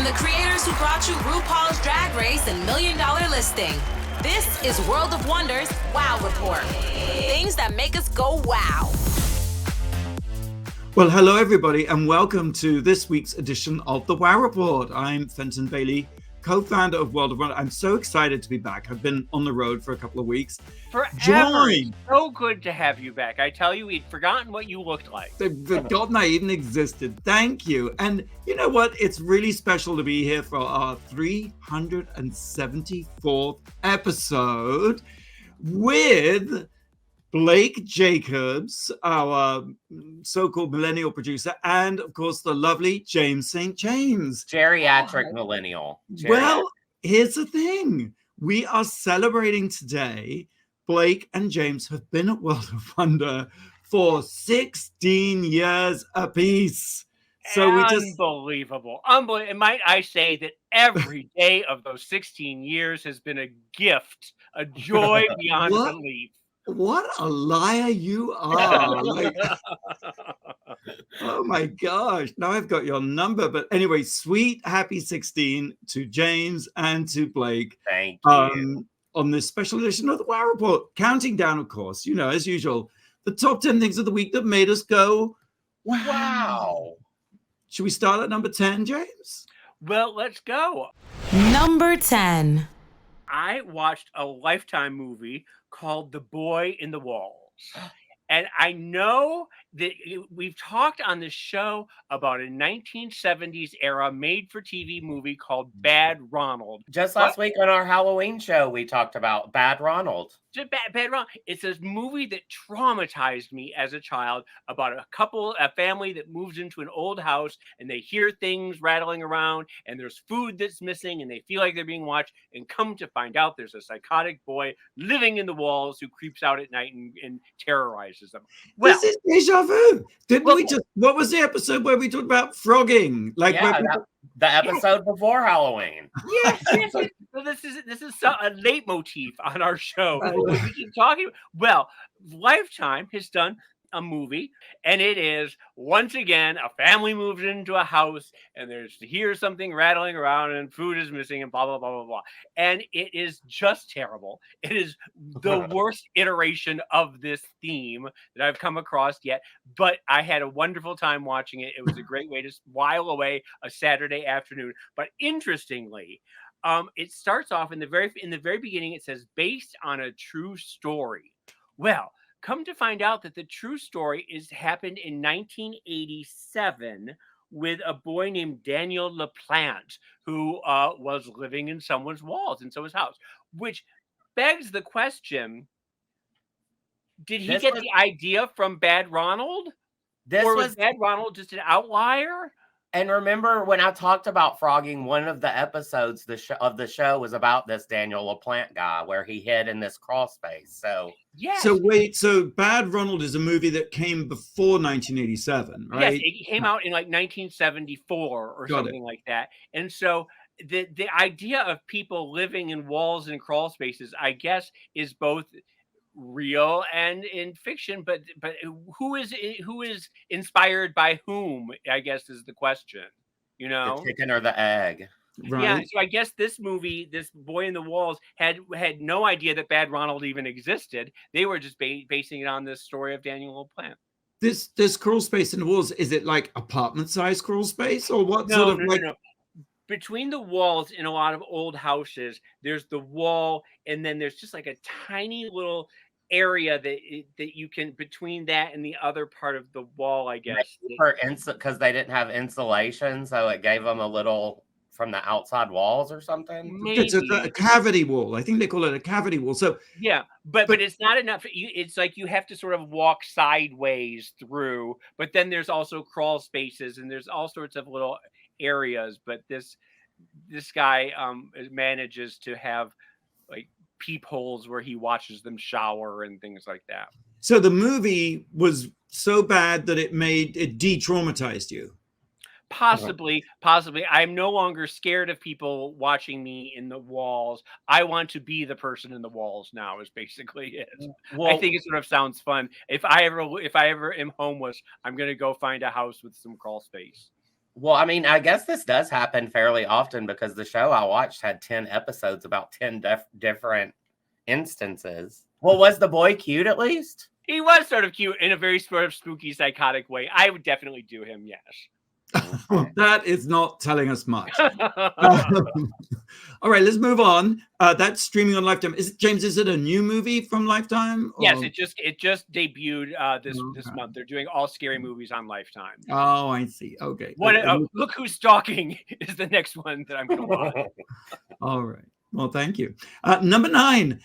From the creators who brought you RuPaul's Drag Race and Million Dollar Listing, this is World of Wonders Wow Report. Things that make us go wow. Well, hello everybody, and welcome to this week's edition of the Wow Report. I'm Fenton Bailey, co-founder of World of Wonder. I'm so excited to be back. I've been on the road for a couple of weeks. Forever. So good to have you back. I tell you, we'd forgotten what you looked like. They've forgotten I even existed. Thank you. And you know what? It's really special to be here for our 374th episode with Blake Jacobs, our so-called millennial producer, and of course the lovely James St. James. Geriatric millennial. Well, here's the thing. We are celebrating today. Blake and James have been at World of Wonder for 16 years apiece. So Unbelievable. And might I say that every day of those 16 years has been a gift, a joy beyond belief. What a liar you are. Oh my gosh. Now I've got your number. But anyway, sweet, happy 16 to James and to Blake. Thank you. On this special edition of the Wow Report. Counting down, of course, you know, as usual, the top 10 things of the week that made us go, wow. Should we start at number 10, James? Well, let's go. Number 10. I watched a Lifetime movie called The Boy in the Walls. And I know that we've talked on this show about a 1970s era made-for-TV movie called Bad Ronald. Just last week on our Halloween show, we talked about Bad Ronald. Bad Ronald. It's a movie that traumatized me as a child about a family that moves into an old house and they hear things rattling around and there's food that's missing and they feel like they're being watched, and come to find out there's a psychotic boy living in the walls who creeps out at night and terrorizes them. Well, this is deja vu. What was the episode where we talked about frogging? The episode before Halloween. Yes. So this is a leitmotif on our show. We keep talking. Well, Lifetime has done a movie, and it is once again a family moves into a house, and there's to hear something rattling around, and food is missing, and blah blah blah blah blah. And it is just terrible. It is the worst iteration of this theme that I've come across yet. But I had a wonderful time watching it. It was a great way to while away a Saturday afternoon. But interestingly, it starts off in the very beginning. It says based on a true story. Well, come to find out that the true story happened in 1987 with a boy named Daniel LaPlante, who was living in someone's walls in someone's house, which begs the question: did he get the idea from Bad Ronald, or was Bad Ronald just an outlier? And remember when I talked about frogging, one of the episodes of the show was about this Daniel LaPlante guy where he hid in this crawl space. So yes. So Bad Ronald is a movie that came before 1987, right? Yes, it came out in like 1974 or something like that. And so the idea of people living in walls and crawl spaces, I guess, is both real and in fiction, but who is inspired by whom, I guess, is the question, you know, the chicken or the egg. Right. Yeah, so I guess this movie, this Boy in the Walls, had no idea that Bad Ronald even existed. They were just basing it on this story of Daniel LaPlante. This crawl space in the walls, is it like apartment-sized crawl space, or what? No. Between the walls in a lot of old houses, there's the wall, and then there's just like a tiny little area that you can between that and the other part of the wall, I guess. Because they didn't have insulation, so it gave them a little from the outside walls or something. Maybe. It's a cavity wall. I think they call it a cavity wall. So yeah, but it's not enough. It's like you have to sort of walk sideways through. But then there's also crawl spaces, and there's all sorts of little areas. But this guy manages to have like peepholes where he watches them shower and things like that. So the movie was so bad that it de-traumatized you. Possibly. I'm no longer scared of people watching me in the walls. I want to be the person in the walls now, is basically it. Well, I think it sort of sounds fun. If I ever am homeless, I'm going to go find a house with some crawl space. Well, I mean, I guess this does happen fairly often because the show I watched had 10 episodes, about 10 different instances. Well, was the boy cute at least? He was sort of cute in a very sort of spooky, psychotic way. I would definitely do him, yes. That is not telling us much. All right, let's move on. That's streaming on Lifetime. James, is it a new movie from Lifetime? Or? Yes, it just debuted this month. They're doing all scary movies on Lifetime. Oh, I see. Okay. Look Who's Stalking is the next one that I'm going to watch. All right. Well, thank you. Number 9.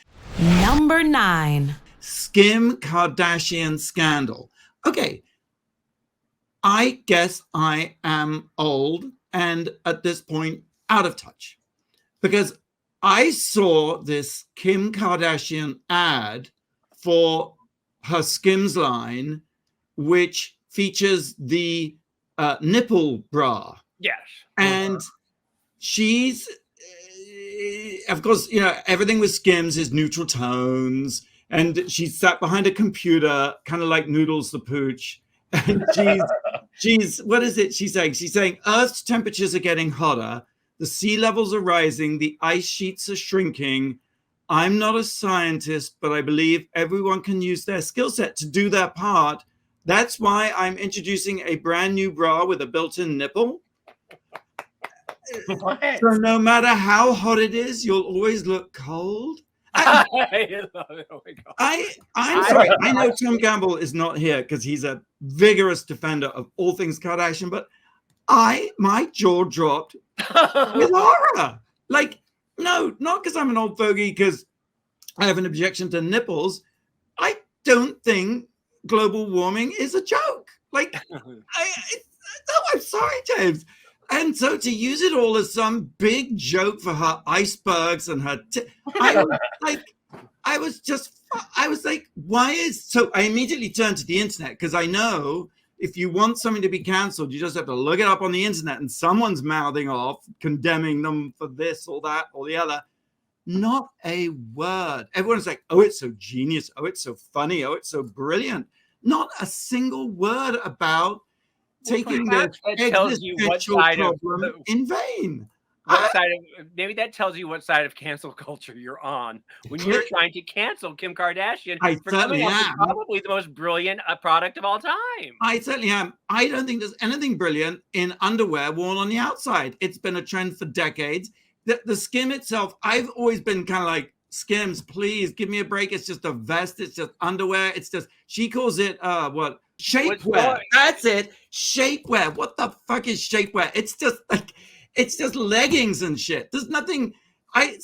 Number 9. Skim Kardashian Scandal. Okay. I guess I am old and at this point out of touch because I saw this Kim Kardashian ad for her Skims line, which features the nipple bra. Yes. And she's, of course, everything with Skims is neutral tones. And she sat behind a computer, kind of like Noodles the Pooch. And she's what is it she's saying? She's saying Earth's temperatures are getting hotter, the sea levels are rising, the ice sheets are shrinking. I'm not a scientist, but I believe everyone can use their skill set to do their part. That's why I'm introducing a brand new bra with a built-in nipple. What? So no matter how hot it is, you'll always look cold. I love it. Oh my God. I'm sorry. I know Tom Campbell is not here because he's a vigorous defender of all things Kardashian, but my jaw dropped with horror. Like, no, not because I'm an old fogey, because I have an objection to nipples. I don't think global warming is a joke. Like, I'm sorry, James. And so to use it all as some big joke for her icebergs and her, I was like, why is, so I immediately turned to the internet because I know if you want something to be canceled, you just have to look it up on the internet and someone's mouthing off, condemning them for this or that or the other. Not a word. Everyone's like, oh, it's so genius. Oh, it's so funny. Oh, it's so brilliant. Not a single word about taking the existential problem in vain. Maybe that tells you what side of cancel culture you're on when you're trying to cancel Kim Kardashian for coming up with probably the most brilliant product of all time. I certainly am. I don't think there's anything brilliant in underwear worn on the outside. It's been a trend for decades. The Skim itself, I've always been kind of like, Skims, please give me a break. It's just a vest. It's just underwear. It's just, she calls it, what? Shapewear. That's it. Shapewear. What the fuck is shapewear? It's just like, it's just leggings and shit. There's nothing. I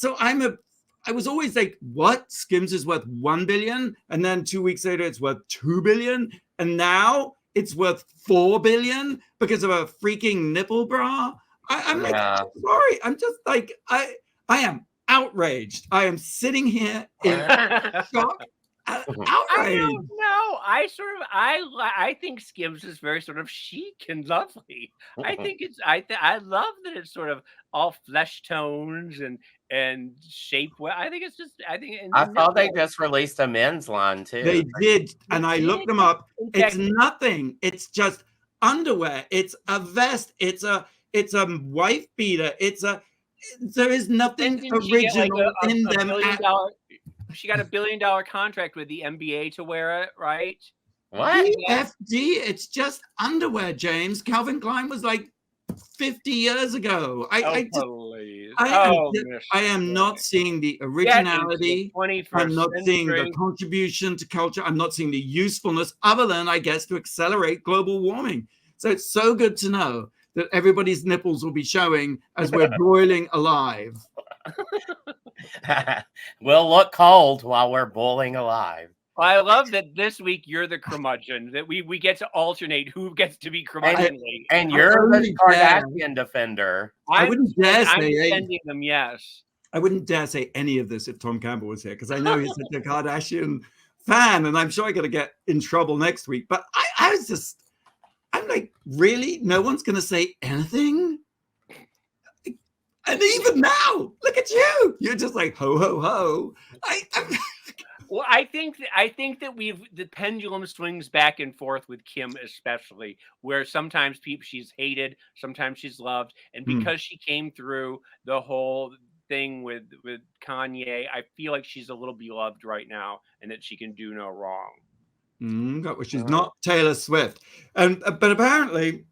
was always like, what? Skims is worth 1 billion. And then 2 weeks later, it's worth 2 billion. And now it's worth 4 billion because of a freaking nipple bra. I'm like, I'm sorry. I'm just like, I am outraged. I am sitting here in shock. Outraged. I don't know. I think Skims is very sort of chic and lovely. I think it's I love that it's sort of all flesh tones and shapewear. I think it's just I thought they just released a men's line too. They did, and I looked them up. It's nothing. It's just underwear. It's a vest. It's a wife beater. There is nothing original in them. She got $1 billion contract with the NBA to wear it, right? What? FD, it's just underwear, James. Calvin Klein was like 50 years ago. I am not seeing the originality. I'm not seeing the contribution to culture. I'm not seeing the usefulness other than, I guess, to accelerate global warming. So it's so good to know that everybody's nipples will be showing as we're boiling alive. We'll look cold while we're boiling alive. I love that this week you're the curmudgeon, that we get to alternate who gets to be curmudgeonly. And you're the Kardashian defender. I wouldn't dare say I'm defending them, yes. I wouldn't dare say any of this if Tom Campbell was here, because I know he's such a Kardashian fan, and I'm sure I'm going to get in trouble next week. But I'm like, really? No one's going to say anything? And even now, look at you. You're just like, ho, ho, ho. Well, I think that the pendulum swings back and forth with Kim, especially, where sometimes she's hated, sometimes she's loved, and because she came through the whole thing with Kanye, I feel like she's a little beloved right now, and that she can do no wrong. Well, she's not Taylor Swift, and but apparently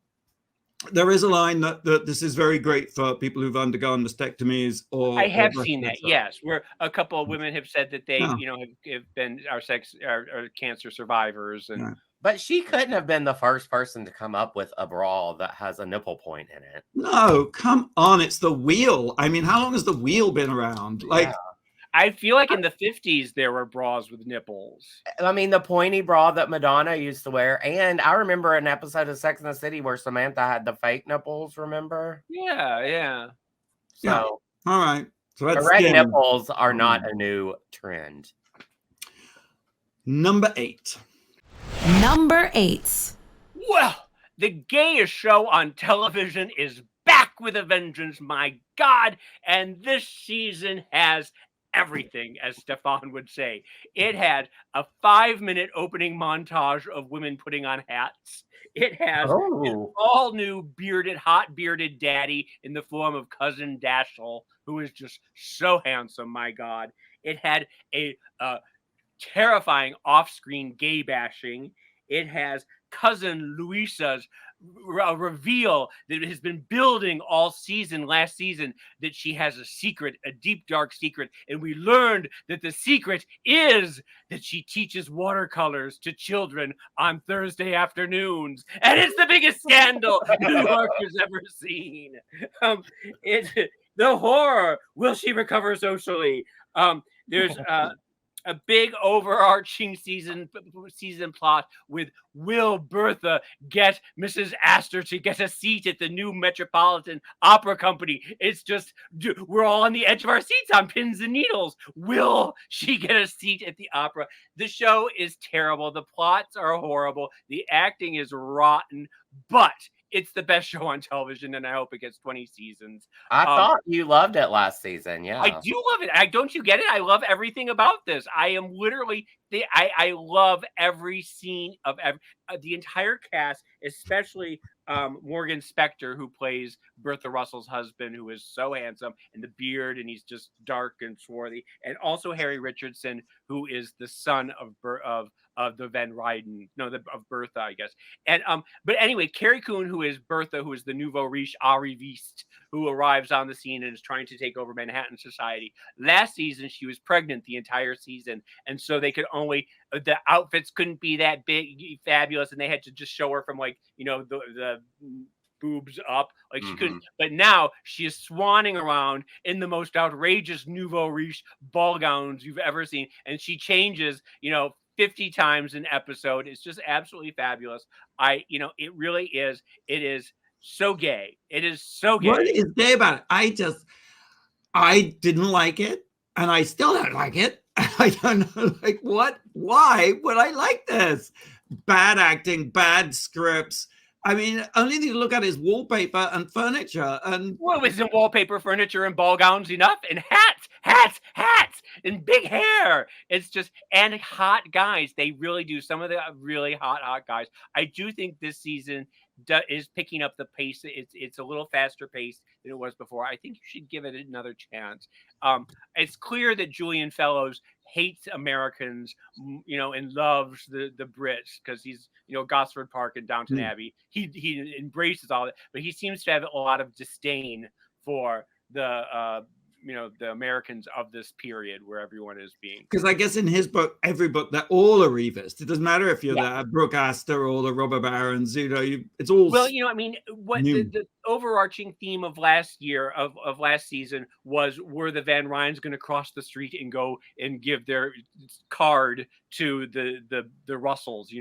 there is a line that this is very great for people who've undergone mastectomies or. I have seen that, yes, where a couple of women have said that they, Yeah. have been our cancer survivors, and. Yeah. But she couldn't have been the first person to come up with a bra that has a nipple point in it. No, come on, it's the wheel. I mean, how long has the wheel been around? Like, Yeah. I feel like in the 50s there were bras with nipples. I mean, the pointy bra that Madonna used to wear. And I remember an episode of Sex and the City where Samantha had the fake nipples, remember? Yeah. So, yeah. All right. So that's erect Skim. nipples are not a new trend. Number 8. Number 8. Well, the gayest show on television is back with a vengeance, my God. And this season has everything, as Stefan would say. It had a 5-minute opening montage of women putting on hats. It has an all new hot bearded daddy in the form of Cousin Dashiell, who is just so handsome, my God. It had a terrifying off-screen gay bashing. It has Cousin Luisa's reveal that has been building all season, last season, that she has a secret, a deep, dark secret. And we learned that the secret is that she teaches watercolors to children on Thursday afternoons. And it's the biggest scandal New York has ever seen. The horror. Will she recover socially? There's a big overarching season plot with will Bertha get Mrs. Astor to get a seat at the new Metropolitan Opera Company? It's just, we're all on the edge of our seats on pins and needles. Will she get a seat at the opera? The show is terrible. The plots are horrible. The acting is rotten, but it's the best show on television, and I hope it gets 20 seasons. I thought you loved it last season. Yeah, I do love it. Don't you get it? I love everything about this. I am literally I love every scene of the entire cast, especially Morgan Spector, who plays Bertha Russell's husband, who is so handsome, and the beard, and he's just dark and swarthy, and also Harry Richardson, who is the son of the Van Ryden, of Bertha, I guess. And but anyway, Carrie Coon, who is Bertha, who is the nouveau riche arriviste, who arrives on the scene and is trying to take over Manhattan society. Last season, she was pregnant the entire season, and so they could only the outfits couldn't be that big, fabulous, and they had to just show her from the boobs up, like she couldn't. But now she is swanning around in the most outrageous nouveau riche ball gowns you've ever seen, and she changes, 50 times an episode. It's just absolutely fabulous. It really is. It is so gay. It is so gay. What is gay about it? I didn't like it, and I still don't like it. I don't know, what? Why would I like this? Bad acting, bad scripts. I mean, only thing to look at is wallpaper and furniture. And well, isn't wallpaper, furniture, and ball gowns enough? And hats, and big hair. It's just, and hot guys. They really do. Some of the really hot guys. I do think this season is picking up the pace. It's a little faster pace than it was before. I think you should give it another chance. It's clear that Julian Fellows hates Americans, and loves the Brits because he's, Gosford Park and Downton Abbey. He embraces all that, but he seems to have a lot of disdain for the the Americans of this period where everyone is being. Because I guess in his book, every book, they're all a revist. It doesn't matter if you're the Brooke Astor or the Robber Barons. It's all. Well, what the overarching theme of last year of last season were the Van Ryns going to cross the street and go and give their card to the Russells,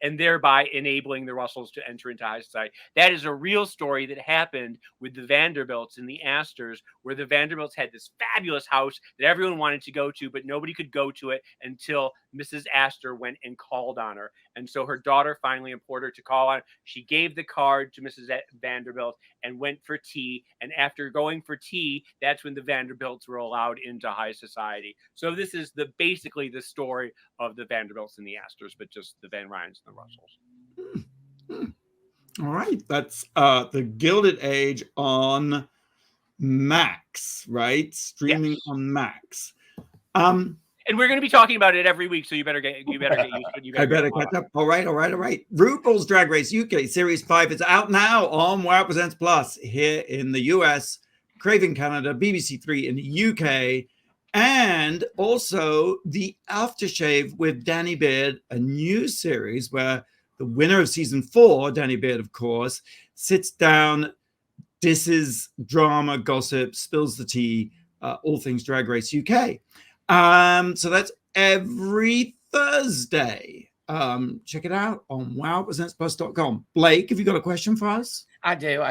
and thereby enabling the Russells to enter into high society. That is a real story that happened with the Vanderbilts and the Astors, where the Vanderbilts had this fabulous house that everyone wanted to go to, but nobody could go to it until Mrs. Astor went and called on her. And so her daughter finally implored her to call on. She gave the card to Mrs. Vanderbilt, and went for tea. And after going for tea, that's when the Vanderbilts were allowed into high society. So this is basically the story of the Vanderbilts and the Astors, but just the Van Ryans and the Russells. All right, that's the Gilded Age on Max, right? Streaming on Max. And we're going to be talking about it every week, so you better get used to it. I better catch up. All right. RuPaul's Drag Race UK Series 5 is out now on Wow Presents Plus here in the US, Crave in Canada, BBC Three in the UK, and also the Aftershave with Danny Beard, a new series where the winner of season 4, Danny Beard, of course, sits down, disses drama, gossip, spills the tea, all things Drag Race UK. So that's every Thursday. Check it out on wowpresentsplus.com. Blake, have you got a question for us? I do.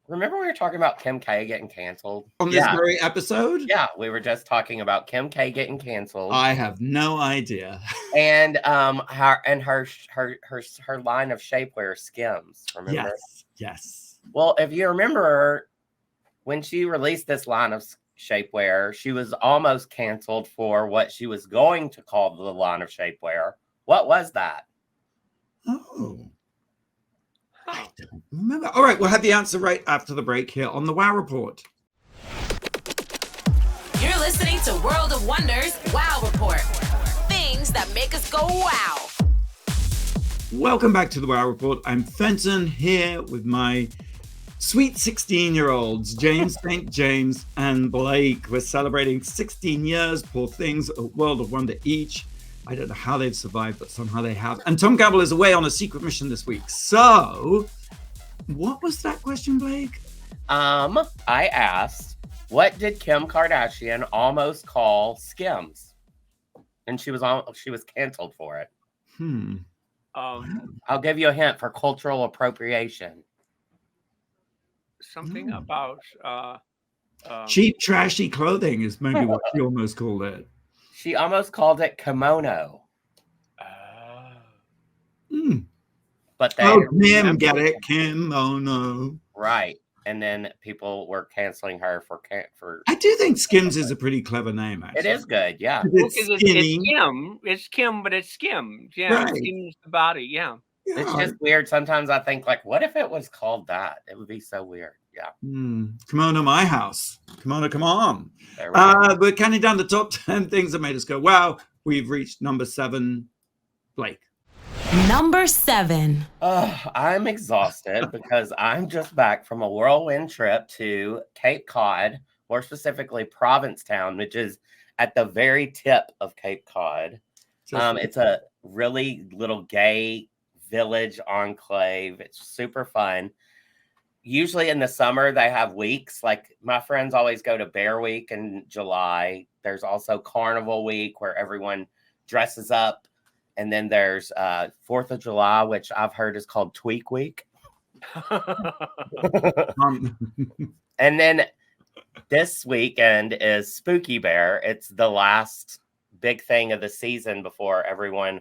Remember we were talking about Kim K getting canceled On this very episode? Yeah, we were just talking about Kim K getting canceled. I have no idea. And her line of shapewear, Skims. Remember? Yes. Well, if you remember, when she released this line of shapewear, she was almost canceled for what she was going to call the line of shapewear. What was that? Oh, I don't remember. All right, we'll have the answer right after the break here on the Wow Report. You're listening to World of Wonders Wow Report. Things that make us go wow. Welcome back to the Wow Report. I'm Fenton here with my sweet 16-year-olds, James St. James and Blake. We're celebrating 16 years, poor things, a world of wonder each. I don't know how they've survived, but somehow they have. And Tom Gamble is away on a secret mission this week. So, what was that question, Blake? I asked, what did Kim Kardashian almost call Skims? And she was canceled for it. I'll give you a hint for cultural appropriation. Something about cheap, trashy clothing is maybe what she almost called it. She almost called it kimono. But Kim, get it, kimono. Right, and then people were canceling her for. I do think Skims is a pretty clever name. Actually, it is good. Yeah, it's Skim. It's Kim, but it's Skim. Yeah, right. It skims the body. Yeah. It's just weird. Sometimes I think, like, what if it was called that? It would be so weird. Yeah. Kimono my house. Kimono, come on. We're counting down the top 10 things that made us go, wow. We've reached number 7. Blake. Number 7. I'm exhausted because I'm just back from a whirlwind trip to Cape Cod, more specifically Provincetown, which is at the very tip of Cape Cod. It's a really little gay village enclave. It's super fun. Usually in the summer they have weeks, like my friends always go to Bear Week in July. There's also Carnival Week where everyone dresses up, and then there's 4th of July, which I've heard is called Tweak Week. And then this weekend is Spooky Bear. It's the last big thing of the season before everyone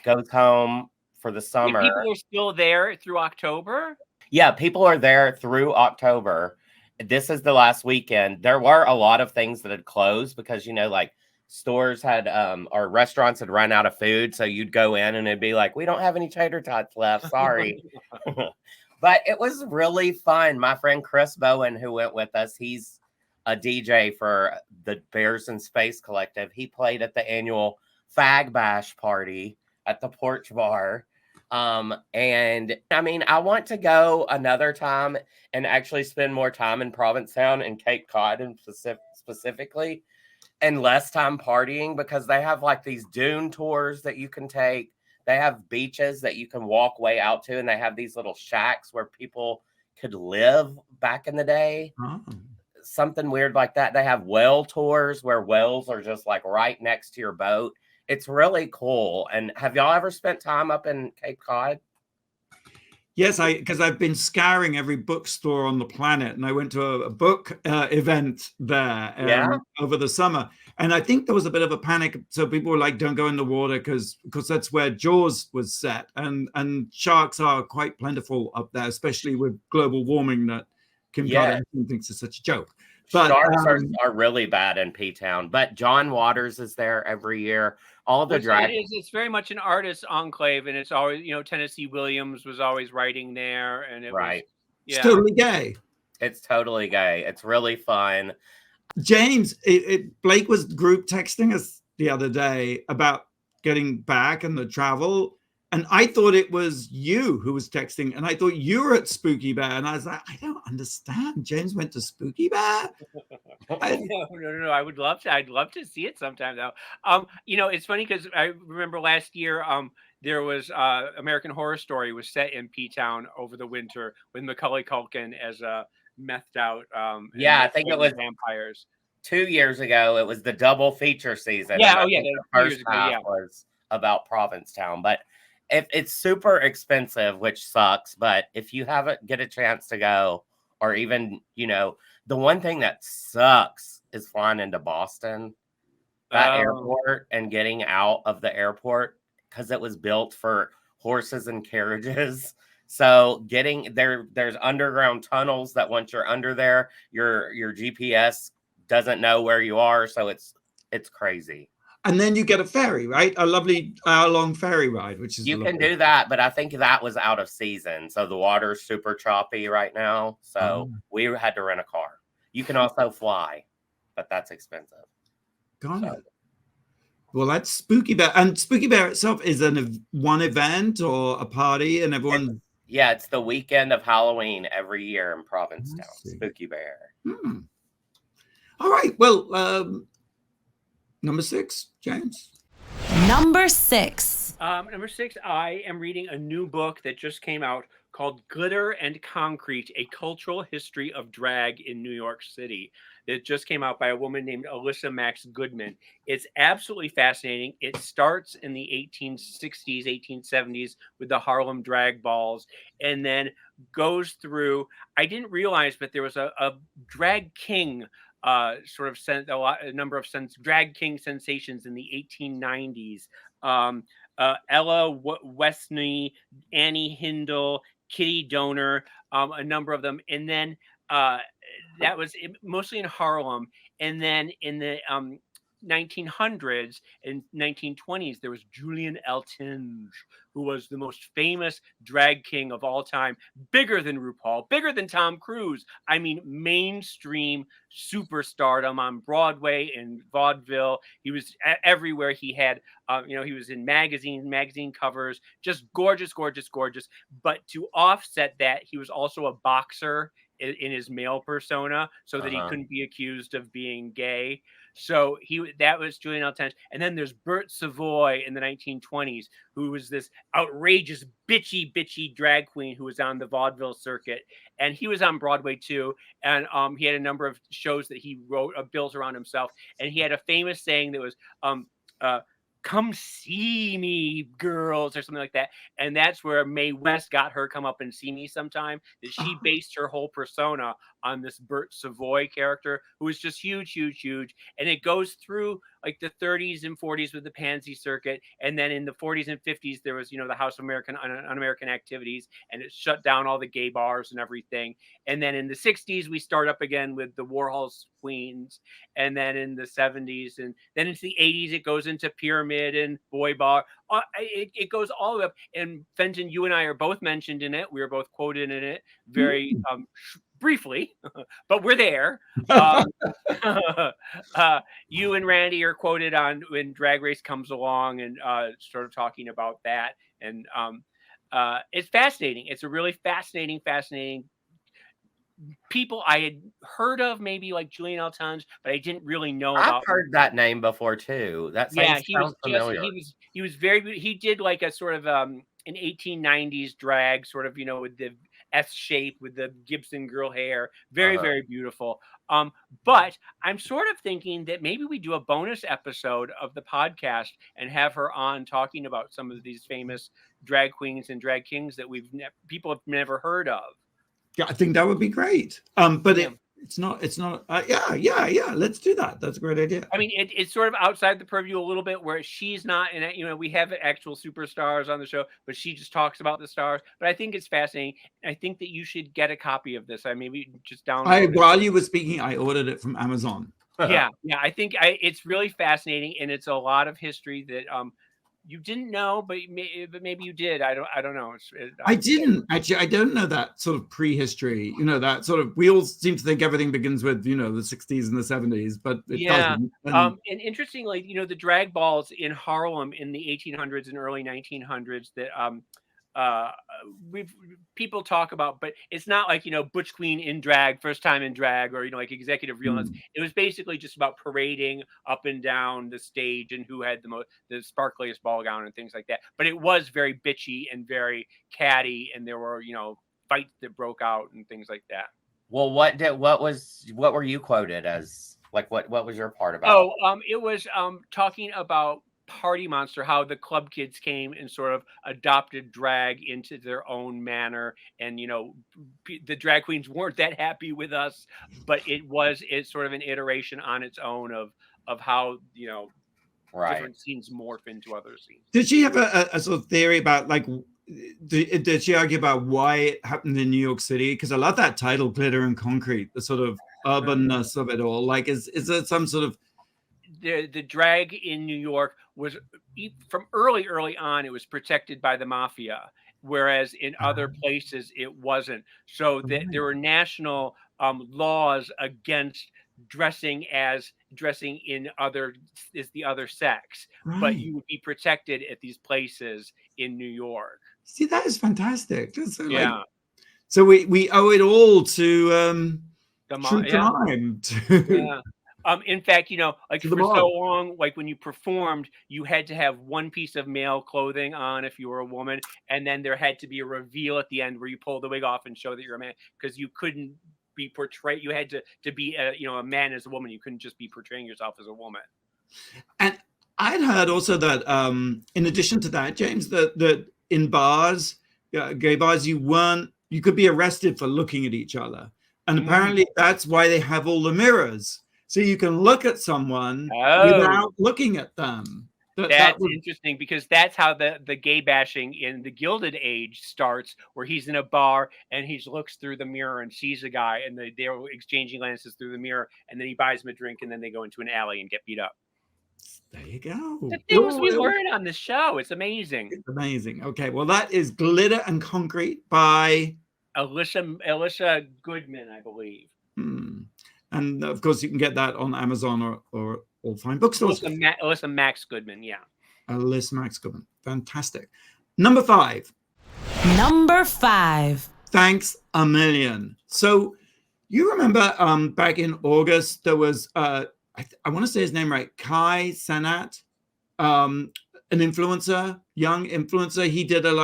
goes home for the summer. People are still there through October? Yeah, people are there through October. This is the last weekend. There were a lot of things that had closed because, like stores had or restaurants had run out of food. So you'd go in and it'd be like, we don't have any tater tots left. Sorry. But it was really fun. My friend Chris Bowen, who went with us, he's a DJ for the Bears in Space Collective. He played at the annual Fag Bash party at the Porch Bar. And I mean, I want to go another time and actually spend more time in Provincetown and Cape Cod and specifically, and less time partying, because they have like these dune tours that you can take. They have beaches that you can walk way out to, and they have these little shacks where people could live back in the day. Something weird like that. They have whale tours where whales are just like right next to your boat. It's really cool. And have y'all ever spent time up in Cape Cod? Yes, because I've been scouring every bookstore on the planet, and I went to a book event there over the summer. And I think there was a bit of a panic. So people were like, don't go in the water because that's where Jaws was set. And sharks are quite plentiful up there, especially with global warming that Kim Kardashian thinks is such a joke. But sharks are really bad in P-Town. But John Waters is there every year. All the drag. It's very much an artist enclave, and it's always, Tennessee Williams was always writing there, and it was It's totally gay. It's totally gay. It's really fun. James, Blake was group texting us the other day about getting back and the travel. And I thought it was you who was texting. And I thought you were at Spooky Bear. And I was like, I don't understand. James went to Spooky Bear? No. I would love to. I'd love to see it sometime, though. It's funny because I remember last year, there was American Horror Story was set in P-Town over the winter with Macaulay Culkin as a methed out. I think it was vampires. 2 years ago. It was the double feature season. The first half was about Provincetown, but it's super expensive, which sucks. But if you haven't get a chance to go, or even the one thing that sucks is flying into Boston, that airport, and getting out of the airport because it was built for horses and carriages. So getting there, there's underground tunnels that once you're under there, your GPS doesn't know where you are. So it's crazy. And then you get a ferry, right? A lovely hour-long ferry ride, which is you can do that, but I think that was out of season. So the water's super choppy right now. So we had to rent a car. You can also fly, but that's expensive. Got it. Well, that's Spooky Bear. And Spooky Bear itself is one event or a party, and everyone... It's the weekend of Halloween every year in Provincetown. Spooky Bear. All right. Well, number 6, James. Number 6. Number 6, I am reading a new book that just came out called Glitter and Concrete, A Cultural History of Drag in New York City. It just came out by a woman named Alyssa Max Goodman. It's absolutely fascinating. It starts in the 1860s, 1870s with the Harlem drag balls, and then goes through, I didn't realize, but there was a drag king a number of drag king sensations in the 1890s. Ella Westney, Annie Hindle, Kitty Donor, a number of them. And then that was mostly in Harlem. And then in the 1900s and 1920s, there was Julian Eltinge, who was the most famous drag king of all time, bigger than RuPaul, bigger than Tom Cruise. I mean, mainstream superstardom on Broadway and vaudeville. He was everywhere. He had, he was in magazine covers, just gorgeous, gorgeous, gorgeous. But to offset that, he was also a boxer in his male persona, so that he couldn't be accused of being gay. So that was Julian Eltinge. And then there's Bert Savoy in the 1920s, who was this outrageous, bitchy drag queen who was on the vaudeville circuit. And he was on Broadway too. And he had a number of shows that he wrote, built around himself. And he had a famous saying that was, "Come see me, girls," or something like that. And that's where Mae West got her "Come Up and See Me Sometime." That she based her whole persona on this Bert Savoy character, who was just huge, huge, huge. And it goes through like the 30s and 40s with the Pansy Circuit. And then in the 40s and 50s, there was, the House of Un-American Activities, and it shut down all the gay bars and everything. And then in the 60s, we start up again with the Warhol's Queens. And then in the 70s, and then into the 80s, it goes into Pyramid and Boy Bar. It goes all the way up. And Fenton, you and I are both mentioned in it. We were both quoted in it very briefly, but we're there. You and Randy are quoted on when Drag Race comes along and sort of talking about that. And it's fascinating. It's a really fascinating people I had heard of, maybe like Julian Eltinge, but I didn't really know about. I've heard that name before too. That sounds familiar. He was very good. He did like a sort of an 1890s drag, sort of, with the S shape with the Gibson girl hair. Very, very beautiful. But I'm sort of thinking that maybe we do a bonus episode of the podcast and have her on talking about some of these famous drag queens and drag kings that people have never heard of. Yeah, I think that would be great. But It's not. Yeah. Let's do that. That's a great idea. I mean, it's sort of outside the purview a little bit, where she's not in it. You know, we have actual superstars on the show, but she just talks about the stars. But I think it's fascinating. I think that you should get a copy of this. I maybe just download it. While you were speaking, I ordered it from Amazon. Yeah. I think it's really fascinating, and it's a lot of history that you didn't know, but maybe you did. I don't know. I didn't actually. I don't know that sort of prehistory. You know, that sort of. We all seem to think everything begins with the 60s and the 70s, but it doesn't. And interestingly, the drag balls in Harlem in the 1800s and early 1900s that people talk about, but it's not like Butch Queen in drag, first time in drag, or like executive realness. It was basically just about parading up and down the stage and who had the sparkliest ball gown and things like that. But it was very bitchy and very catty, and there were fights that broke out and things like that. Well, what were you quoted as? Like what was your part about? It was talking about Party Monster, how the club kids came and sort of adopted drag into their own manner, and the drag queens weren't that happy with us, but it's sort of an iteration on its own of how different scenes morph into other scenes. Did she have a sort of theory about did she argue about why it happened in New York City? Because I love that title, Glitter and Concrete, the sort of urbanness of it all. Like, is there some sort of the drag in New York was from early on, it was protected by the mafia, whereas in other places it wasn't. So there were national laws against dressing in the other sex, but you would be protected at these places in New York. See, that is fantastic. So we owe it all to true crime. In fact, for so long, like when you performed, you had to have one piece of male clothing on if you were a woman, and then there had to be a reveal at the end where you pull the wig off and show that you're a man, because you couldn't be portrayed. You had to be a man as a woman. You couldn't just be portraying yourself as a woman. And I'd heard also that in addition to that, James, that in bars, gay bars, you could be arrested for looking at each other, and apparently that's why they have all the mirrors. So you can look at someone without looking at them. That's interesting, because that's how the gay bashing in the Gilded Age starts, where he's in a bar and he looks through the mirror and sees a guy, and they're exchanging glances through the mirror, and then he buys him a drink, and then they go into an alley and get beat up. There you go. The things we learn on this show. It's amazing. It's amazing. Okay, well, that is Glitter and Concrete by Alicia Goodman, I believe. And of course, you can get that on Amazon or fine bookstores. Alyssa Max Goodman, yeah. Alyssa Max Goodman. Fantastic. Number 5. Thanks a Million. So you remember back in August, there was, I want to say his name right, Kai Sanat, an influencer, young influencer. He did I'm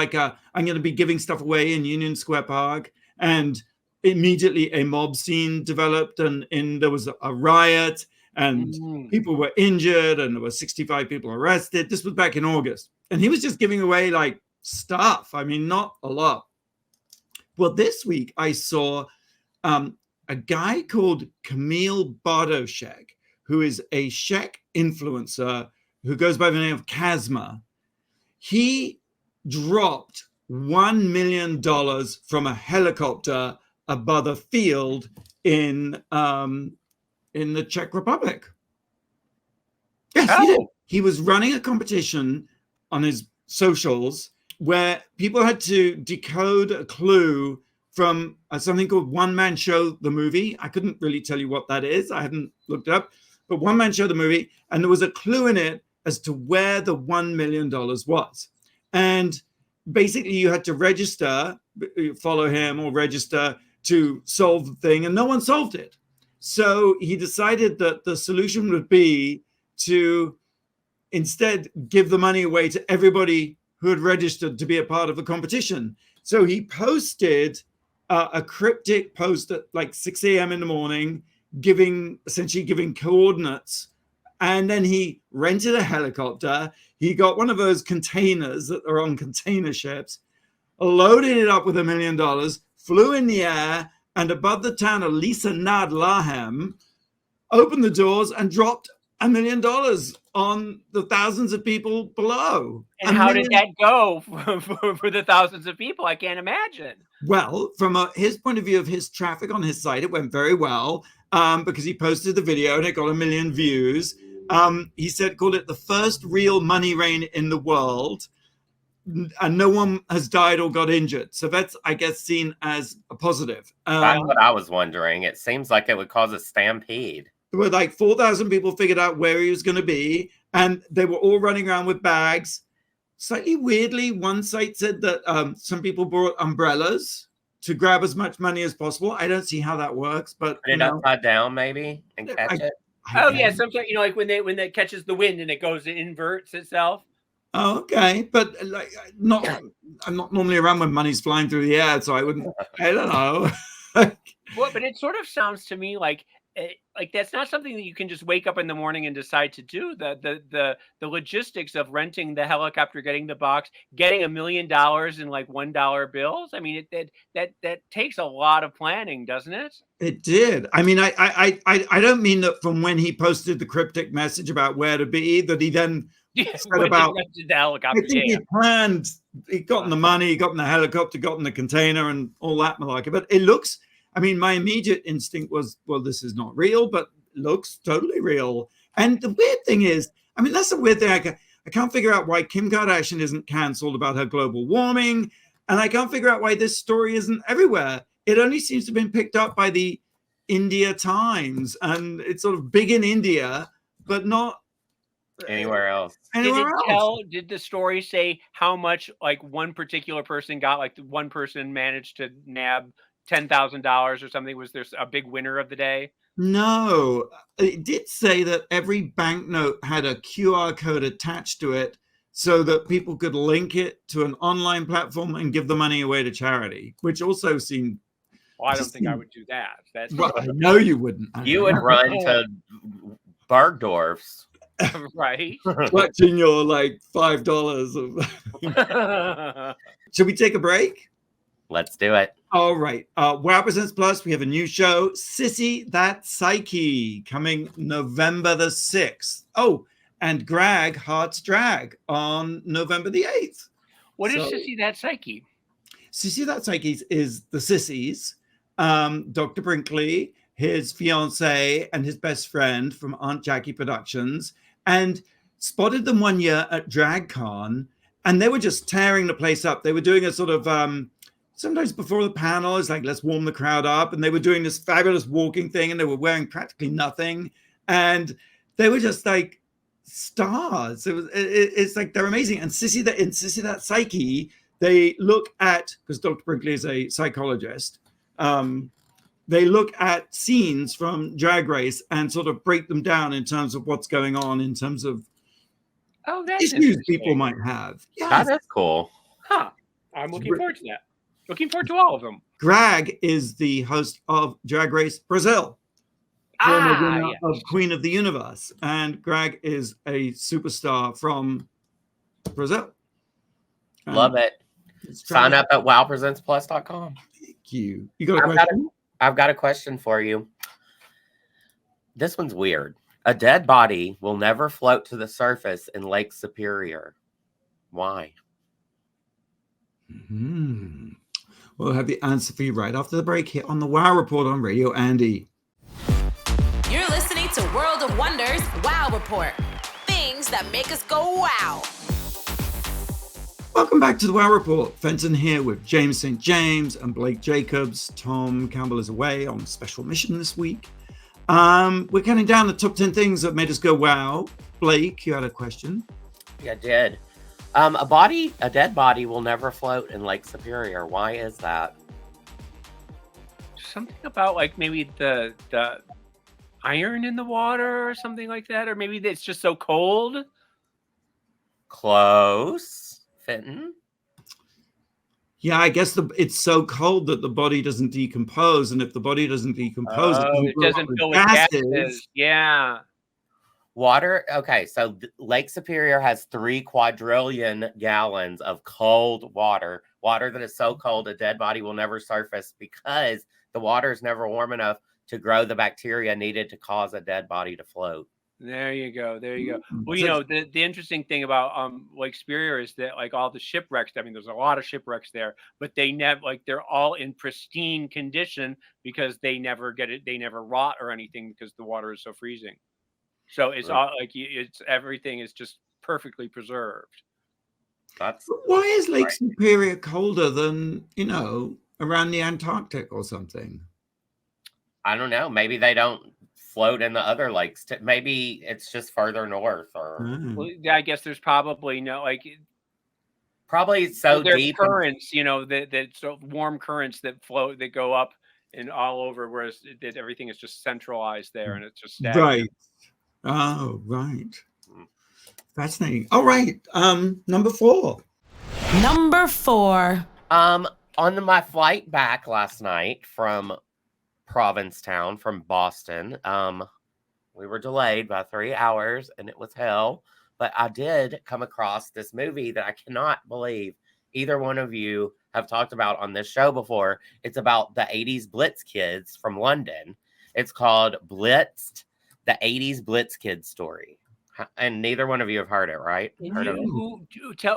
going to be giving stuff away in Union Square Park. And immediately a mob scene developed, and there was a riot, and people were injured, and there were 65 people arrested. This was back in August, and he was just giving away stuff. I mean, not a lot. Well, this week I saw a guy called Camille Bardoshek, who is a Czech influencer who goes by the name of Kazma. He dropped $1 million from a helicopter above a field in the Czech Republic. Yes, he did. He was running a competition on his socials where people had to decode a clue from something called One Man Show the Movie. I couldn't really tell you what that is. I hadn't looked it up. But One Man Show the Movie, and there was a clue in it as to where the $1 million was. And basically you had to register, follow him or register to solve the thing, and no one solved it. So he decided that the solution would be to instead give the money away to everybody who had registered to be a part of the competition. So he posted a cryptic post at 6 a.m. in the morning, essentially giving coordinates. And then he rented a helicopter. He got one of those containers that are on container ships, loaded it up with $1 million, flew in the air, and above the town of Lisa Nad Lahem opened the doors and dropped $1 million on the thousands of people below. And how did that go for the thousands of people? I can't imagine. Well, from his point of view of his traffic on his site, it went very well because he posted the video and it got 1 million views. He called it the first real money rain in the world, and no one has died or got injured. So that's, I guess, seen as a positive. That's what I was wondering. It seems like it would cause a stampede. There were like 4,000 people figured out where he was going to be, and they were all running around with bags. Slightly weirdly, one site said that some people brought umbrellas to grab as much money as possible. I don't see how that works, but put it upside down maybe and catch it. Yeah, sometimes like when that catches the wind and it goes, it inverts itself. Oh, okay, but like I'm not normally around when money's flying through the air, so I don't know. Well, but it sort of sounds to me like that's not something that you can just wake up in the morning and decide to do. The logistics of renting the helicopter, getting the box, getting $1 million in like $1 bills. I mean, that takes a lot of planning, doesn't it? It did. I mean, I don't mean that from when he posted the cryptic message about where to be, that he then said about the helicopter. I think he planned. He got in the money, he got in the helicopter, got in the container, and all that malarkey. But it looks. I mean, my immediate instinct was, well, this is not real, but looks totally real. And the weird thing is, I mean, that's a weird thing. I can't figure out why Kim Kardashian isn't canceled about her global warming. And I can't figure out why this story isn't everywhere. It only seems to have been picked up by the India Times. And it's sort of big in India, but not anywhere else. Did the story say how much like one particular person got? Like one person managed to nab $10,000 or something? Was there a big winner of the day? No, it did say that every banknote had a QR code attached to it so that people could link it to an online platform and give the money away to charity, which also seemed. Well, I don't think I would do that. That's well, I know you wouldn't. You would run to Bergdorf's. Right. Clutching your like $5 of. Should we take a break? Let's do it. All right. Wow Presents Plus, we have a new show, Sissy That Psyche, coming November the 6th. Oh, and Greg Hearts Drag on November the 8th. What is Sissy That Psyche? Sissy That Psyche is the sissies. Dr. Brinkley, his fiance, and his best friend from Aunt Jackie Productions, and spotted them one year at DragCon, and they were just tearing the place up. They were doing a sort of sometimes before the panel, it's like, let's warm the crowd up. And they were doing this fabulous walking thing, and they were wearing practically nothing. And they were just like stars. It's like, they're amazing. And Sissy That Psyche, they look at, because Dr. Brinkley is a psychologist, they look at scenes from Drag Race and sort of break them down in terms of what's going on, in terms of issues people might have. Yes. That is cool. Huh. I'm looking forward to that. Looking forward to all of them. Greg is the host of Drag Race Brazil, former winner of Queen of the Universe. And Greg is a superstar from Brazil. Love it. Sign up at wowpresentsplus.com. Thank you. You got a question? I've got a question for you. This one's weird. A dead body will never float to the surface in Lake Superior. Why? We'll have the answer for you right after the break here on the Wow Report on Radio Andy. You're listening to World of Wonders Wow Report. Things that make us go wow. Welcome back to the Wow Report. Fenton here with James St. James and Blake Jacobs. Tom Campbell is away on special mission this week. We're counting down the top 10 things that made us go wow. Blake, you had a question? Yeah, I did. A dead body will never float in Lake Superior. Why is that? Something about like maybe the iron in the water or something like that, or maybe it's just so cold. Close, Fenton. Yeah, I guess it's so cold that the body doesn't decompose, and if the body doesn't decompose, it doesn't fill with gases. Yeah. Water. Okay, so Lake Superior has 3 quadrillion gallons of cold water that is so cold a dead body will never surface because the water is never warm enough to grow the bacteria needed to cause a dead body to float. There you go. There you go. Well, So- the interesting thing about Lake Superior is that like all the shipwrecks. I mean, there's a lot of shipwrecks there, but they never they're all in pristine condition because they never get it. They never rot or anything because the water is so freezing. So it's all like it's everything is just perfectly preserved. That's Why is Lake Superior colder than, around the Antarctic or something? I don't know. Maybe they don't float in the other lakes. Maybe it's just further north, or Well, I guess there's probably probably so there's deep. currents, that so warm currents that float that go up and all over, whereas everything is just centralized there and it's just stagnant. Right. Oh, right. Fascinating. All right. Number 4. Number 4. On my flight back last night from Provincetown from Boston, we were delayed by 3 hours and it was hell. But I did come across this movie that I cannot believe either one of you have talked about on this show before. It's about the 80s Blitz kids from London. It's called Blitzed, the 80s Blitz kids story. And neither one of you have heard it, right? Heard of it?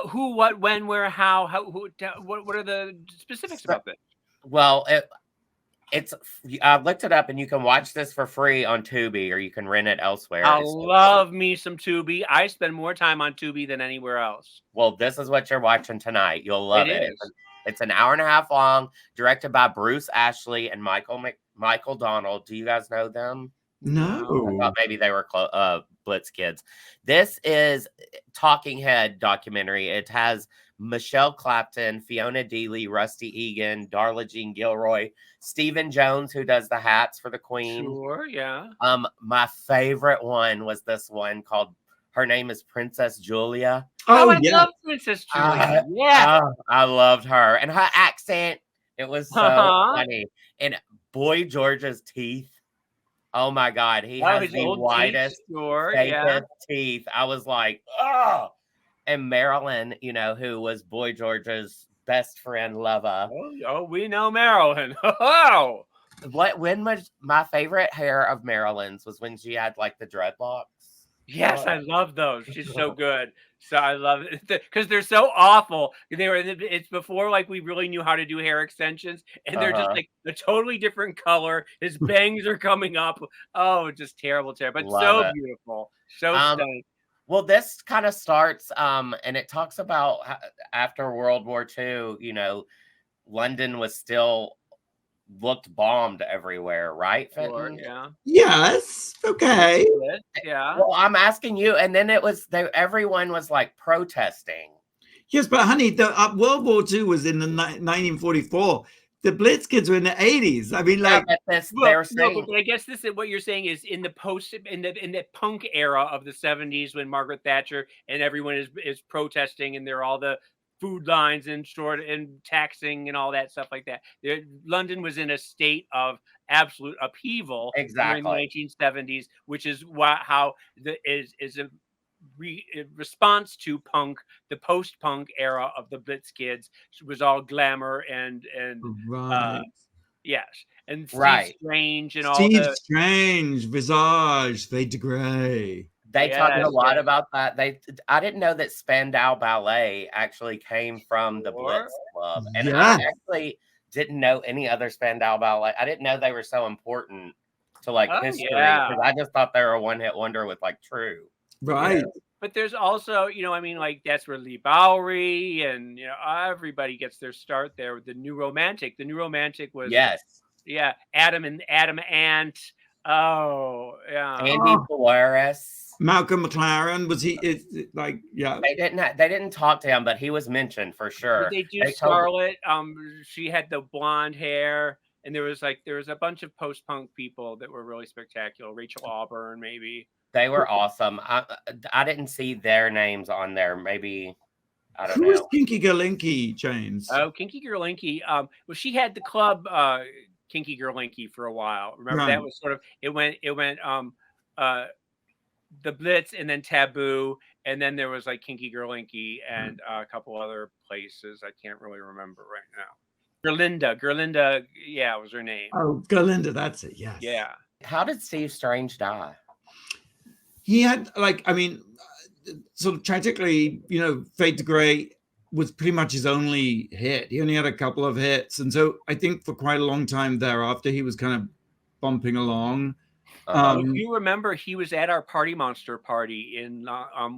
Who, what, when, where, how, what are the specifics about this? Well, it's I looked it up, and you can watch this for free on Tubi, or you can rent it elsewhere. I love me some Tubi. I spend more time on Tubi than anywhere else. Well, this is what you're watching tonight. You'll love it. It's an hour and a half long, directed by Bruce Ashley and Michael Donald. Do you guys know them? No. I thought maybe they were Blitz kids. This is Talking Head documentary. It has Michelle Clapton, Fiona Dealey, Rusty Egan, Darla Jean Gilroy, Stephen Jones, who does the hats for the Queen. Sure, yeah. My favorite one was this one called, her name is Princess Julia. I love Princess Julia. I loved her. And her accent, it was so funny. And Boy George's teeth. Oh my God, he has the whitest, fakest teeth. I was like, oh. And Marilyn, who was Boy George's best friend, lover. Oh, we know Marilyn. Oh, when was my favorite hair of Marilyn's was when she had like the dreadlocks. Yes, I love those. She's so good. So I love it because they're so awful. It's before like we really knew how to do hair extensions, and they're just like a totally different color. His bangs are coming up. Oh, just terrible, but love so beautiful, so stunning. Well, this kind of starts, and it talks about after World War II. London was still looked bombed everywhere, right? Sure, yeah. Yes. Okay. Yeah. Well, I'm asking you, and then everyone was like protesting. Yes, but honey, the World War II was in the 1944. The Blitz kids were in the 80s. I mean, like, but I guess this is what you're saying is in the punk era of the 70s when Margaret Thatcher and everyone is protesting, and they're all the food lines and short and taxing and all that stuff like that. London was in a state of absolute upheaval during the 1970s, which is how is a response to punk, the post-punk era of the Blitz kids. It was all glamour and yes, and Steve Strange and Steve Strange, Visage, they degrade. They talked a lot about that. I didn't know that Spandau Ballet actually came from the Blitz Club, and I actually didn't know any other Spandau Ballet. I didn't know they were so important to like history because I just thought they were a one-hit wonder with like True. Right. Yeah. But there's also, like that's where Lee Bowery and everybody gets their start there with the New Romantic. The New Romantic was Adam Ant. Oh, yeah. Andy Polaris. Malcolm McLaren, was he? They didn't talk to him, but he was mentioned for sure. Did they do Scarlett? She had the blonde hair, and there was a bunch of post-punk people that were really spectacular. Rachel Auburn, maybe. They were awesome. I didn't see their names on there. Maybe I don't know. Who was Kinky Girlinky, James? Oh, Kinky Girlinky. Well, she had the club Kinky Girlinky for a while. Remember that was sort of it went the Blitz and then Taboo, and then there was like Kinky Girlinky and a couple other places I can't really remember right now. Gerlinda, yeah, was her name. Oh, Galinda, that's it. Yes. Yeah. How did Steve Strange die? He had sort of tragically, Fade to Grey was pretty much his only hit. He only had a couple of hits, and so I think for quite a long time thereafter, he was kind of bumping along. If you remember, he was at our Party Monster party in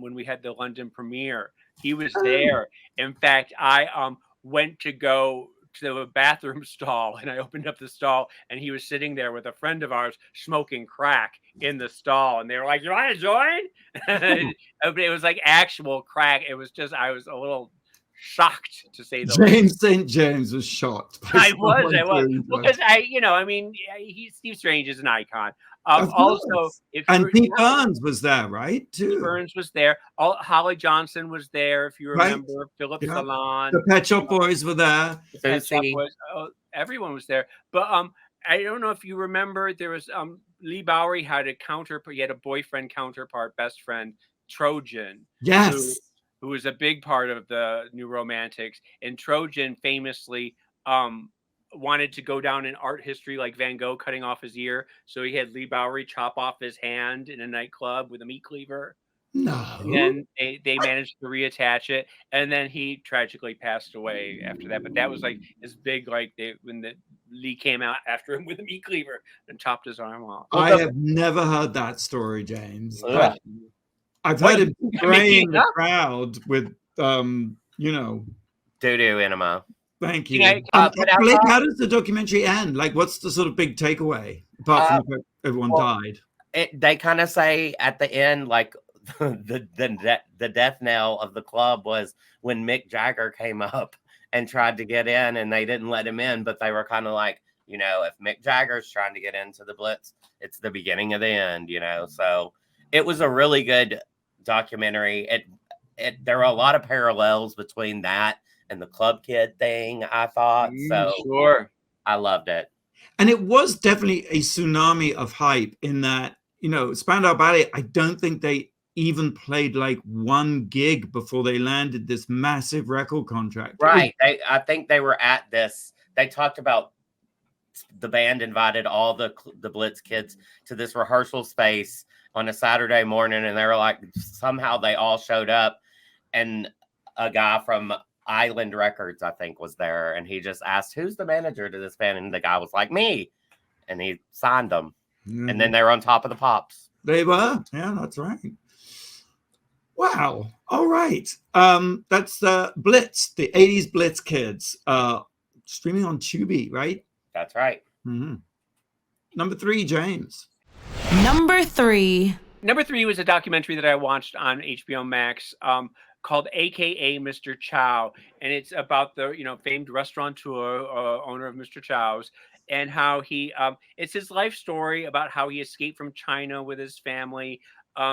when we had the London premiere. He was there. In fact, I went to go to the bathroom stall, and I opened up the stall, and he was sitting there with a friend of ours smoking crack in the stall, and they were like, "You want to join?" It was like actual crack. It was just, I was a little shocked, to say the least. James St. James was shocked. I was. Because Steve Strange is an icon. Also, Pete Burns was there, right? Too. Pete Burns was there. Holly Johnson was there, if you remember. Right. Philip Salon. The Pet Shop Boys were there. Everyone was there. But I don't know if you remember, there was Lee Bowery had a counterpart. He had a boyfriend counterpart, best friend, Trojan. Yes. Who was a big part of the New Romantics. And Trojan famously wanted to go down in art history like Van Gogh cutting off his ear. So he had Lee Bowery chop off his hand in a nightclub with a meat cleaver. No. And then they managed to reattach it. And then he tragically passed away after that. But that was like his big, when Lee came out after him with a meat cleaver and chopped his arm off. I have never heard that story, James. I've heard him spraying the crowd with, doo-doo enema. Thank you. Blake, how does the documentary end? Like, what's the sort of big takeaway? Apart from the fact everyone died. They kind of say at the end, like, the death knell of the club was when Mick Jagger came up and tried to get in, and they didn't let him in, but they were kind of like, if Mick Jagger's trying to get into the Blitz, it's the beginning of the end, So it was a really good documentary. There were a lot of parallels between that and the club kid thing, I thought. Sure. I loved it. And it was definitely a tsunami of hype in that, Spandau Ballet, I don't think they even played like one gig before they landed this massive record contract. Right. I think they were at this. They talked about the band invited all the Blitz kids to this rehearsal space on a Saturday morning, and they were like, somehow they all showed up, and a guy from Island Records, I think, was there, and he just asked, "Who's the manager to this band?" And the guy was like, "Me," and he signed them. And then they were on top of the pops. They were. Yeah, that's right. Wow. All right. That's Blitz, the 80s Blitz kids, streaming on Tubi, right? That's right. Mm-hmm. Number 3, James. Number 3 was a documentary that I watched on HBO Max called AKA Mr. Chow. And it's about the, famed restaurateur, owner of Mr. Chow's, and how he, it's his life story about how he escaped from China with his family.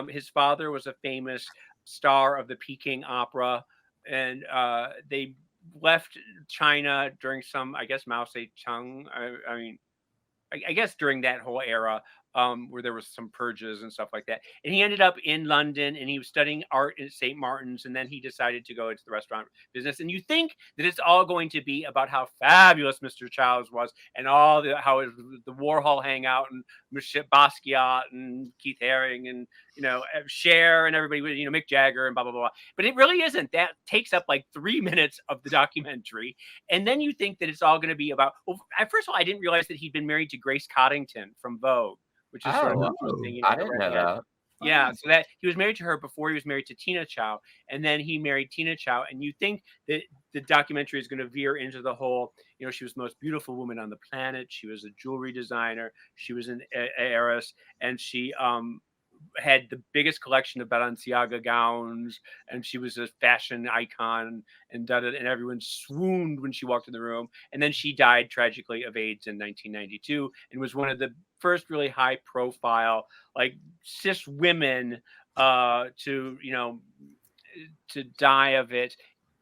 His father was a famous star of the Peking opera, and they left China during some, I guess, Mao Zedong. I guess during that whole era, where there was some purges and stuff like that. And he ended up in London, and he was studying art at St. Martin's, and then he decided to go into the restaurant business. And you think that it's all going to be about how fabulous Mr. Chow's was, and how the Warhol hangout, and Basquiat, and Keith Haring, and Cher, and everybody, Mick Jagger, and blah blah blah. But it really isn't. That takes up like 3 minutes of the documentary, and then you think that it's all going to be about. Well, first of all, I didn't realize that he'd been married to Grace Coddington from Vogue, which is sort of interesting. I didn't know that. Yeah, so that he was married to her before he was married to Tina Chow, and then he married Tina Chow. And you think that the documentary is going to veer into the whole, she was the most beautiful woman on the planet. She was a jewelry designer. She was an heiress, and she had the biggest collection of Balenciaga gowns, and she was a fashion icon, and everyone swooned when she walked in the room. And then she died tragically of AIDS in 1992, and was one of the first really high profile, like, cis women to die of it.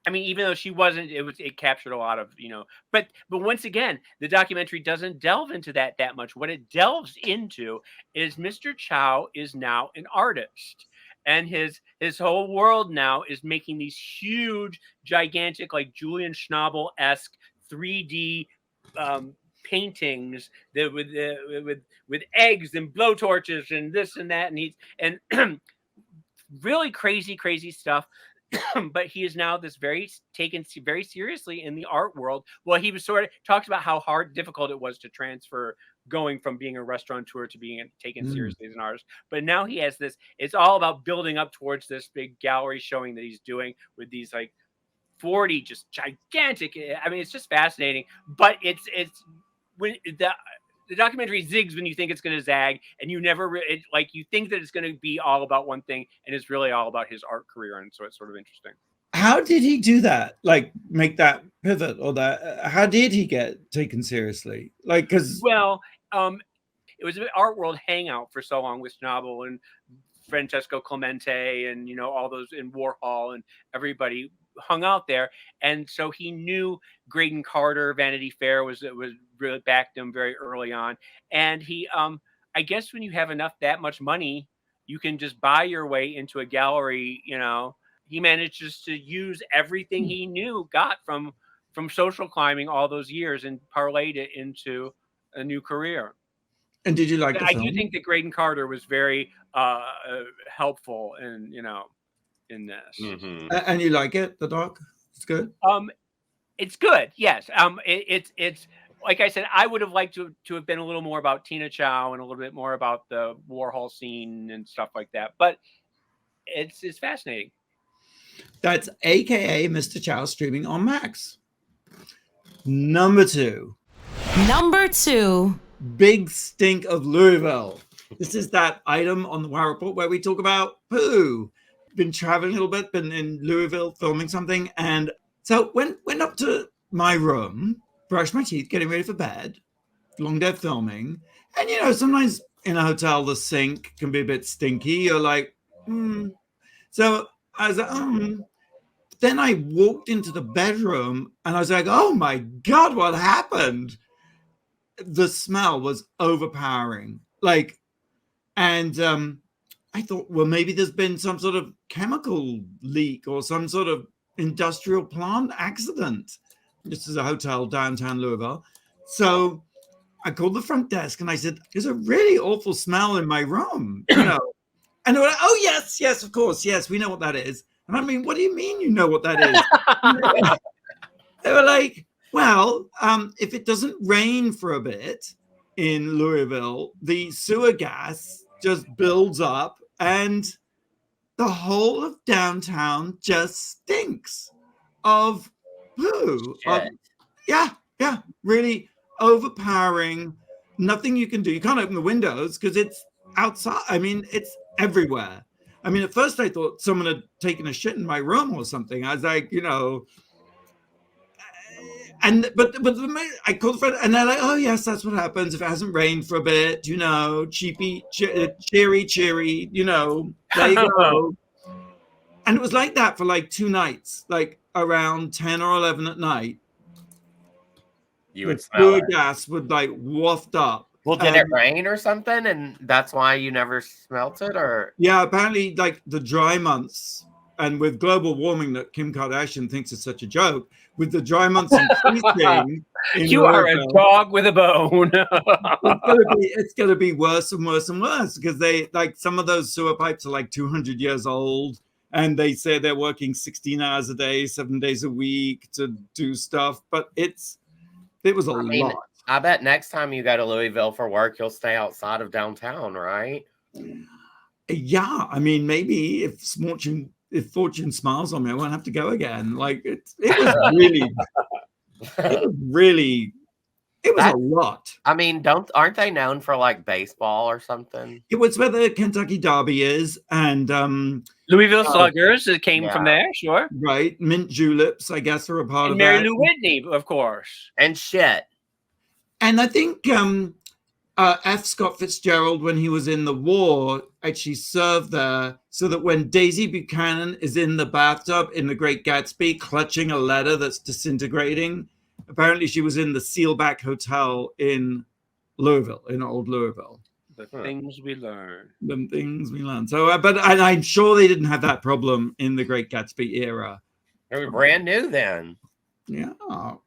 I mean, even though she wasn't, it captured a lot of, but once again, the documentary doesn't delve into that much. What it delves into is Mr. Chow is now an artist, and his whole world now is making these huge, gigantic, like Julian Schnabel-esque 3D paintings that with eggs and blowtorches and this and that, and really crazy stuff. But he is now taken very seriously in the art world. Well, he was sort of talks about how difficult it was to transfer going from being a restaurateur to being taken seriously as an artist. But now he has this, it's all about building up towards this big gallery showing that he's doing with these like 40 just gigantic. I mean, it's just fascinating. But it's when the documentary zigs when you think it's going to zag, and you never like you think that it's going to be all about one thing, and it's really all about his art career, and so it's sort of interesting. How did he do that? Like make that pivot or that? How did he get taken seriously? Like because it was an art world hangout for so long with Schnabel and Francesco Clemente and all those in Warhol, and everybody hung out there, and so he knew Graydon Carter, Vanity Fair was really backed him very early on, and he I guess when you have that much money, you can just buy your way into a gallery. He managed just to use everything he got from social climbing all those years and parlayed it into a new career. And did you like the film? I do think that Graydon Carter was very helpful in in this. Mm-hmm. And you like it, the doc? It's good. It's good. Yes. It's like I said, I would have liked to have been a little more about Tina Chow and a little bit more about the Warhol scene and stuff like that. But it's fascinating. That's AKA Mr. Chow, streaming on Max. Number two. Big Stink of Louisville. This is that item on the Wow Report where we talk about poo. Been traveling a little bit, been in Louisville filming something, and so went up to my room, brushed my teeth, getting ready for bed. Long day of filming, and sometimes in a hotel the sink can be a bit stinky. You're like, So I was like, Then I walked into the bedroom and I was like, oh my God, what happened? The smell was overpowering, and I thought, well, maybe there's been some sort of chemical leak or some sort of industrial plant accident. This is a hotel downtown Louisville. So I called the front desk and I said, there's a really awful smell in my room, And they were like, oh, yes, of course. Yes, we know what that is. And I mean, what do you mean you know what that is? They were like, well, if it doesn't rain for a bit in Louisville, the sewer gas just builds up and the whole of downtown just stinks of poo. Yeah, really overpowering. Nothing you can do. You can't open the windows because it's outside. I mean, it's everywhere. I mean, at first I thought someone had taken a shit in my room or something. I was like, but I called a friend and they're like, oh yes, that's what happens if it hasn't rained for a bit, cheery, there you go. And it was like that for like 2 nights, like around 10 or 11 at night. You would smell it. Gas would like waft up. Well, did it rain or something, and that's why you never smelt it, or? Yeah, apparently, like the dry months, and with global warming that Kim Kardashian thinks is such a joke, with the dry months increasing, you are a dog with a bone. it's gonna be worse and worse and worse because they some of those sewer pipes are like 200 years old, and they say they're working 16 hours a day, 7 days a week to do stuff, but it was a lot. I bet next time you go to Louisville for work, you'll stay outside of downtown, right? Yeah, I mean, maybe if fortune smiles on me, I won't have to go again. It was a lot. I mean, aren't they known for like baseball or something? It was where the Kentucky Derby is, and Louisville Sluggers. It came from there, sure. Right, mint juleps, I guess, are a part of Mary that. Lou Whitney, of course, and shit. And I think F. Scott Fitzgerald, when he was in the war, actually served there so that when Daisy Buchanan is in the bathtub in The Great Gatsby, clutching a letter that's disintegrating, apparently she was in the Sealback Hotel in Louisville, in old Louisville. The things we learn. The things we learn. So, and I'm sure they didn't have that problem in The Great Gatsby era. They were brand new then. Yeah.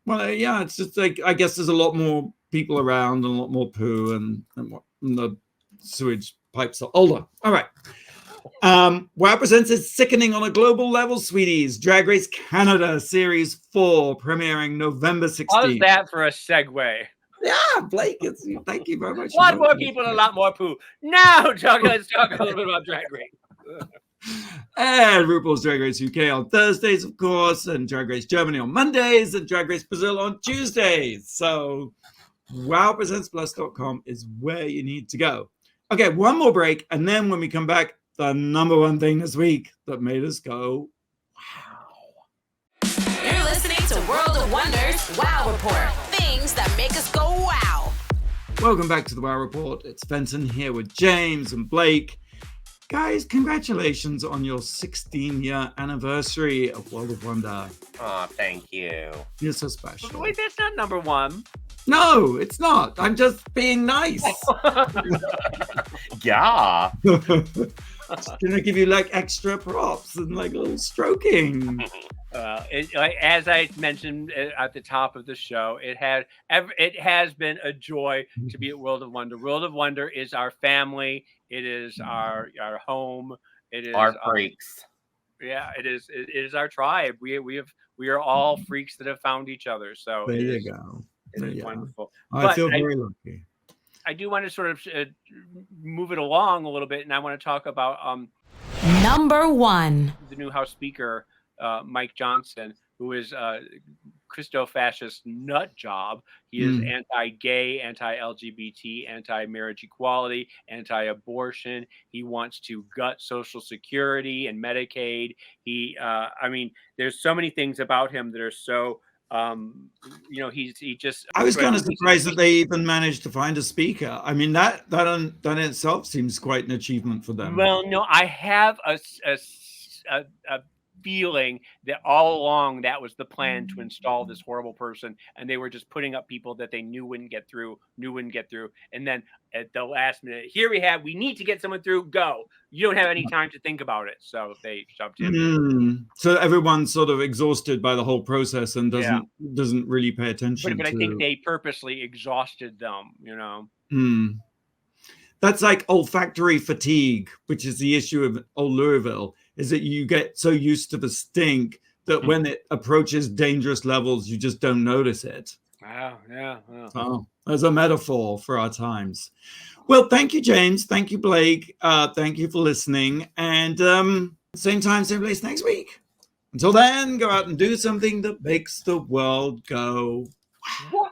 Well, yeah, it's just like, I guess there's a lot more people around and a lot more poo and the sewage pipes are older. All right. WoW Presents is sickening on a global level, sweeties. Drag Race Canada Series 4 premiering November 16th. How's that for a segue? Yeah, Blake, thank you very much. A lot more people and a lot more poo. Now, let's talk a little bit about Drag Race. And RuPaul's Drag Race UK on Thursdays, of course, and Drag Race Germany on Mondays, and Drag Race Brazil on Tuesdays. So wowpresentsplus.com is where you need to go. Okay, one more break, and then when we come back, the number one thing this week that made us go, wow. You're listening to World of Wonders Wow Report. Things that make us go wow. Welcome back to the Wow Report. It's Fenton here with James and Blake. Guys, congratulations on your 16-year anniversary of World of Wonder. Oh, thank you. You're so special. Wait, that's not number one. No, it's not. I'm just being nice. Yeah. Just gonna give you like extra props and like a little stroking. As I mentioned at the top of the show, it has been a joy to be at World of Wonder. World of Wonder is our family. It is our home. It is our freaks. Yeah, it is our tribe. We are all freaks that have found each other. So there you go. It is wonderful. I feel very lucky. I do want to sort of move it along a little bit, and I want to talk about Number one, the new House Speaker, Mike Johnson, who is Christo-fascist nut job. He is anti-gay, anti-LGBT, anti-marriage equality, anti-abortion. He wants to gut Social Security and Medicaid. There's so many things about him that are so. He just. I was kind of surprised that they even managed to find a speaker. I mean, that in itself seems quite an achievement for them. Well, no, I have a feeling that all along that was the plan to install this horrible person, and they were just putting up people that they knew wouldn't get through, and then at the last minute, here we need to get someone through, go. You don't have any time to think about it, so they jumped in. So everyone's sort of exhausted by the whole process and doesn't really pay attention. But I think they purposely exhausted them, That's like olfactory fatigue, which is the issue of old Louisville, is that you get so used to the stink that when it approaches dangerous levels, you just don't notice it. Wow, yeah. So, as a metaphor for our times. Well, thank you, James. Thank you, Blake. Thank you for listening. And same time, same place next week. Until then, go out and do something that makes the world go wow.